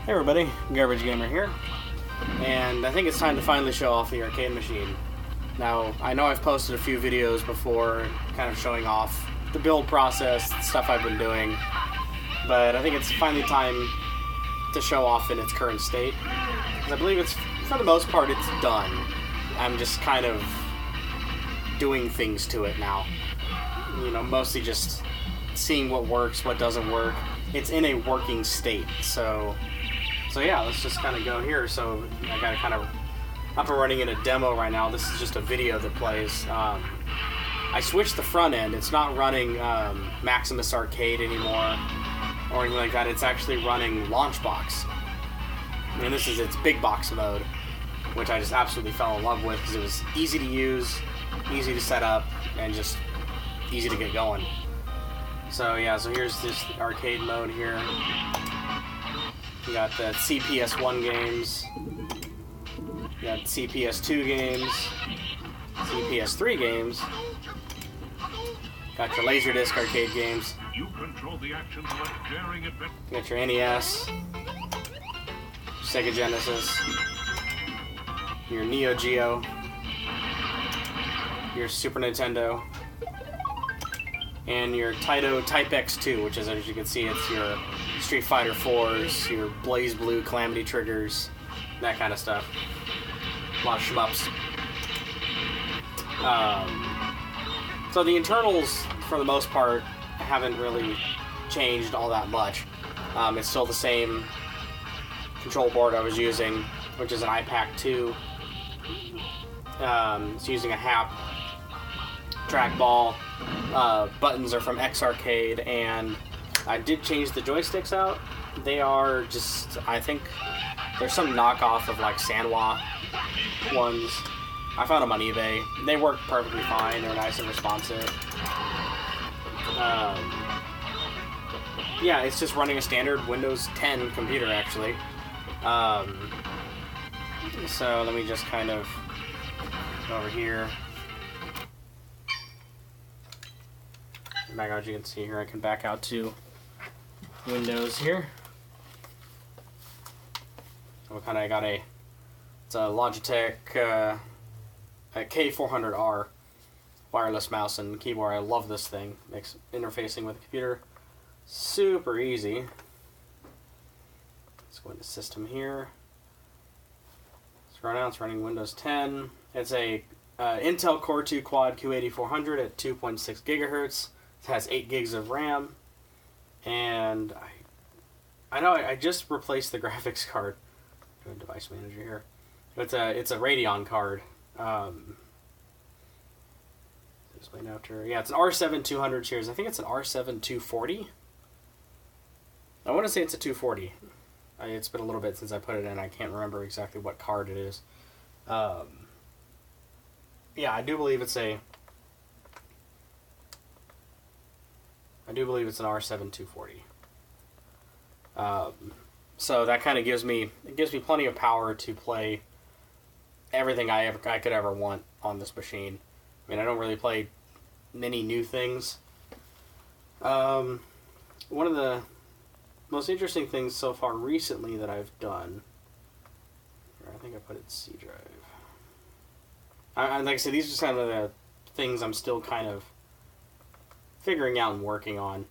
Hey everybody, Garbage Gamer here, and I think it's time to finally show off the arcade machine. Now, I know I've posted a few videos before, kind of showing off the build process, the stuff I've been doing, but I think it's finally time to show off in its current state, because I believe it's, for the most part, it's done. I'm just kind of doing things to it now. You know, mostly just seeing what works, what doesn't work. It's in a working state, so yeah, let's just kind of go here. So I got it kind of up and running in a demo right now. This is just a video that plays. I switched the front end. It's not running Maximus Arcade anymore or anything like that. It's actually running Launchbox. And this is its big box mode, which I just absolutely fell in love with because it was easy to use, easy to set up, and just easy to get going. So yeah, so here's this arcade mode here. You got the CPS1 games, you got CPS2 games, CPS3 games, got your Laserdisc arcade games, you got your NES, Sega Genesis, your Neo Geo, your Super Nintendo, and your Taito Type X2, which is, as you can see, it's your Street Fighter 4s, your Blaze Blue Calamity Triggers, that kind of stuff. A lot of shmups. So the internals, for the most part, haven't really changed all that much. It's still the same control board I was using, which is an iPac 2. It's using a HAP trackball. Buttons are from X Arcade, and I did change the joysticks out. They are just, I think, there's some knockoff of like Sanwa ones. I found them on eBay. They work perfectly fine. They're nice and responsive. Yeah, it's just running a standard Windows 10 computer, actually. So let me just kind of go over here. Back out, you can see here, I can back out to Windows here. So we kind of got it's a Logitech a K400R wireless mouse and keyboard. I love this thing. Makes interfacing with the computer super easy. Let's go into System here. Right now it's running Windows 10. It's a Intel Core 2 Quad Q8400 at 2.6 gigahertz. It has 8 gigs of RAM, and I know I just replaced the graphics card. Doing device manager here. It's a Radeon card. Yeah, it's an R7 200 series. I think it's an R7 240. I want to say it's a 240. It's been a little bit since I put it in. I can't remember exactly what card it is. Yeah, I do believe it's an R7 240. So that kind of gives me plenty of power to play everything I could ever want on this machine. I mean, I don't really play many new things. One of the most interesting things so far recently that I've done, I think I put it in C drive. Like I said, these are some of the things I'm still kind of figuring out and working on.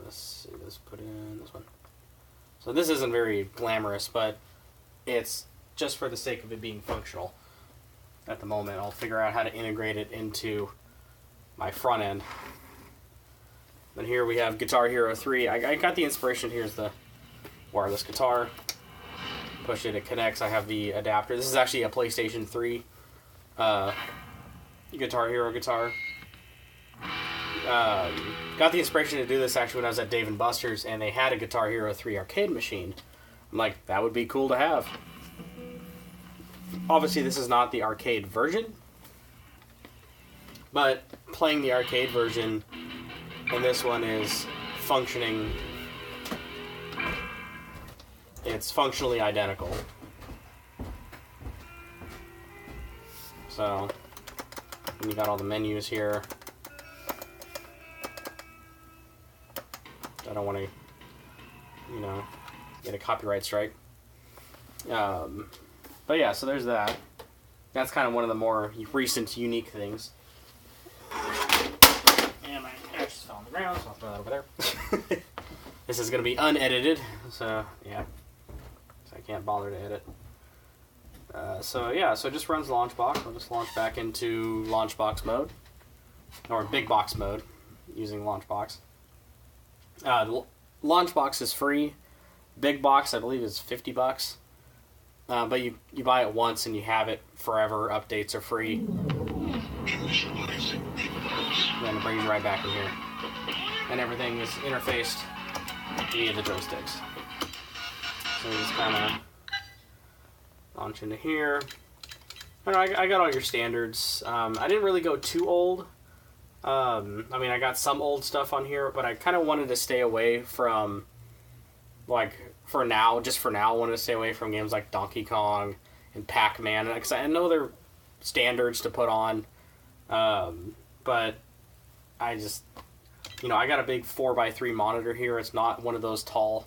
Let's see, let's put in this one. So this isn't very glamorous, but it's just for the sake of it being functional. At the moment, I'll figure out how to integrate it into my front end. But here we have Guitar Hero 3. I got the inspiration. Here's the wireless guitar. Push it, it connects. I have the adapter. This is actually a PlayStation 3 Guitar Hero guitar. Got the inspiration to do this actually when I was at Dave & Buster's, and they had a Guitar Hero 3 arcade machine. I'm like, that would be cool to have. Obviously, this is not the arcade version, but playing the arcade version, and this one is functioning. It's functionally identical. So, and you got all the menus here. I don't want to you know, get a copyright strike. But yeah, so there's that. That's kind of one of the more recent, unique things. And my axe just fell on the ground, so I'll throw that over there. This is going to be unedited, so yeah. So I can't bother to edit. So yeah, so it just runs Launchbox. I'll just launch back into Launchbox mode. Or Big Box mode, using Launchbox. Launchbox is free. Big Box, I believe, is $50. But you buy it once and you have it forever. Updates are free. And then it brings you right back in here. And everything is interfaced via the joysticks. So you just kind of launch into here. I got all your standards. I didn't really go too old. I mean, I got some old stuff on here, but I kind of wanted to stay away from, like, for now, I wanted to stay away from games like Donkey Kong and Pac-Man, because I know they're standards to put on, but I just, you know, I got a big 4x3 monitor here. It's not one of those tall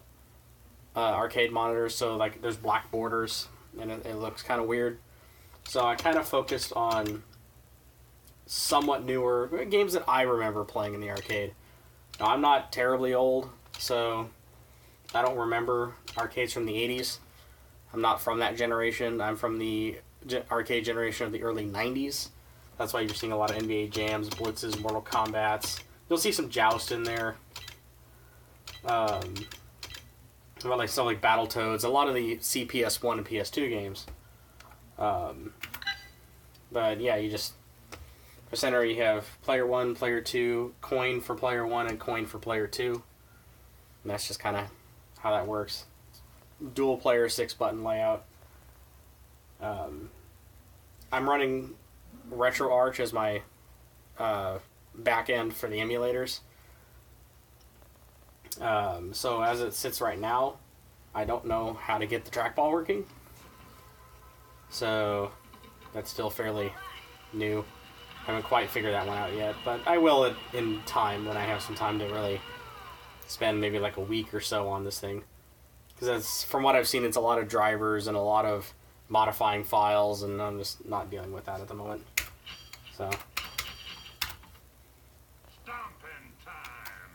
arcade monitors, so, like, there's black borders, and it looks kind of weird. So I kind of focused on somewhat newer games that I remember playing in the arcade. Now, I'm not terribly old, so I don't remember arcades from the 80s. I'm not from that generation. I'm from the arcade generation of the early 90s. That's why you're seeing a lot of NBA Jams, Blitzes, Mortal Kombats. You'll see some Joust in there. Like stuff like Battletoads. A lot of the CPS1 and PS2 games. But yeah, you just... For center, you have player 1, player 2, coin for player 1, and coin for player 2. And that's just kind of how that works. Dual player 6-button layout. I'm running RetroArch as my back end for the emulators. So as it sits right now, I don't know how to get the trackball working. So that's still fairly new. I haven't quite figured that one out yet, but I will in time when I have some time to really spend maybe like a week or so on this thing. Because from what I've seen, it's a lot of drivers and a lot of modifying files, and I'm just not dealing with that at the moment. So. Stomping time.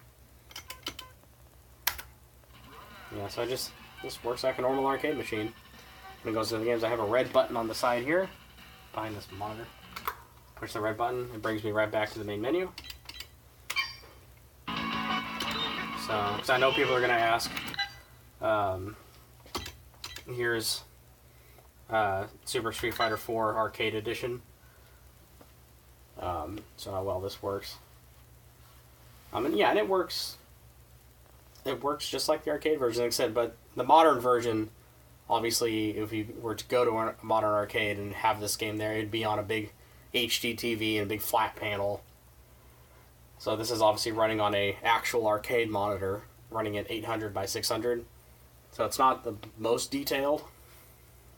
Yeah, so this works like a normal arcade machine. When it goes to the games, I have a red button on the side here, behind this monitor. Push the red button, it brings me right back to the main menu. So, because I know people are going to ask, here's Super Street Fighter 4 Arcade Edition. So how well this works. And yeah, and it works just like the arcade version, like I said, but the modern version, obviously, if you were to go to a modern arcade and have this game there, it'd be on a big HD TV and a big flat panel. So this is obviously running on a actual arcade monitor, running at 800 by 600. So it's not the most detailed,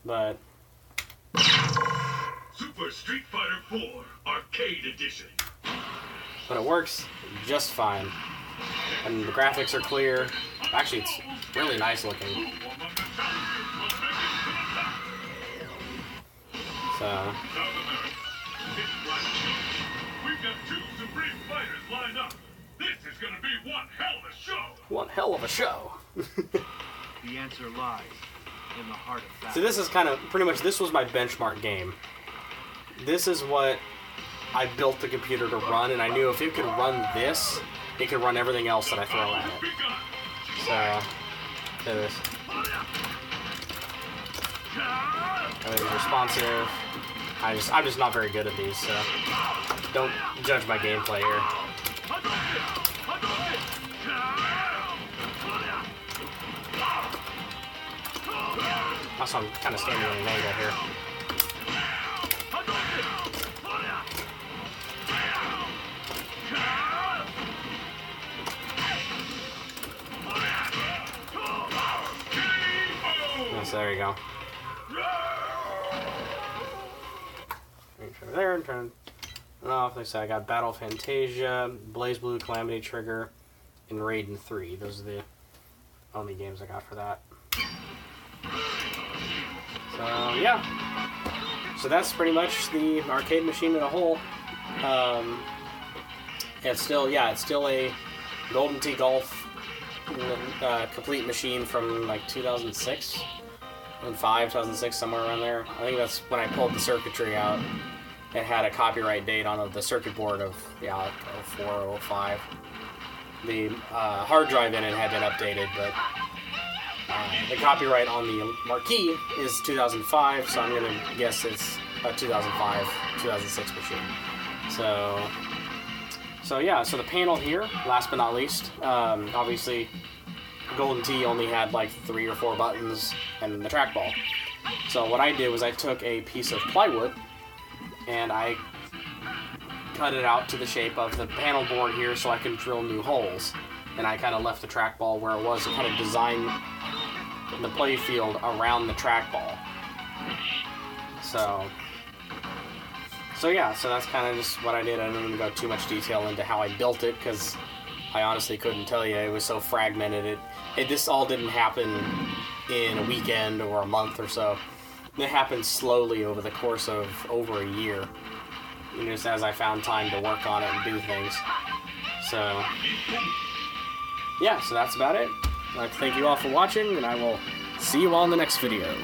but Super Street Fighter 4 Arcade Edition. But it works just fine. And the graphics are clear. Actually, it's really nice looking. So We've got 2 Supreme Fighters lined up. This is going to be one hell of a show. one hell of a show. The answer lies in the heart of battle. So this is kind of, pretty much, this was my benchmark game. This is what I built the computer to run, and I knew if it could run this, it could run everything else that I throw at it. So, there it is. Everything's responsive. I'm just not very good at these, so don't judge my gameplay here. Also, I'm kind of standing at an angle here. So there you go. Reach over there and turn it off. Like I said, I got Battle Fantasia, Blaze Blue, Calamity Trigger, and Raiden 3. Those are the only games I got for that. So yeah, so that's pretty much the arcade machine in a whole. It's still a Golden Tee Golf complete machine from like 2006, 2006, somewhere around there. I think that's when I pulled the circuitry out. It had a copyright date on the circuit board of like 04 or 05. The hard drive in it had been updated, but the copyright on the marquee is 2005, so I'm going to guess it's a 2005, 2006 machine. So yeah, so the panel here, last but not least, obviously Golden Tee only had like 3 or 4 buttons and the trackball. So what I did was I took a piece of plywood and I cut it out to the shape of the panel board here so I can drill new holes. And I kind of left the trackball where it was and kind of designed the play field around the trackball. So yeah, so that's kind of just what I did. I didn't go too much detail into how I built it because I honestly couldn't tell you. It was so fragmented. This all didn't happen in a weekend or a month or so. It happened slowly over the course of over a year. Just as I found time to work on it and do things. So yeah, so that's about it. I'd like to thank you all for watching, and I will see you all in the next video.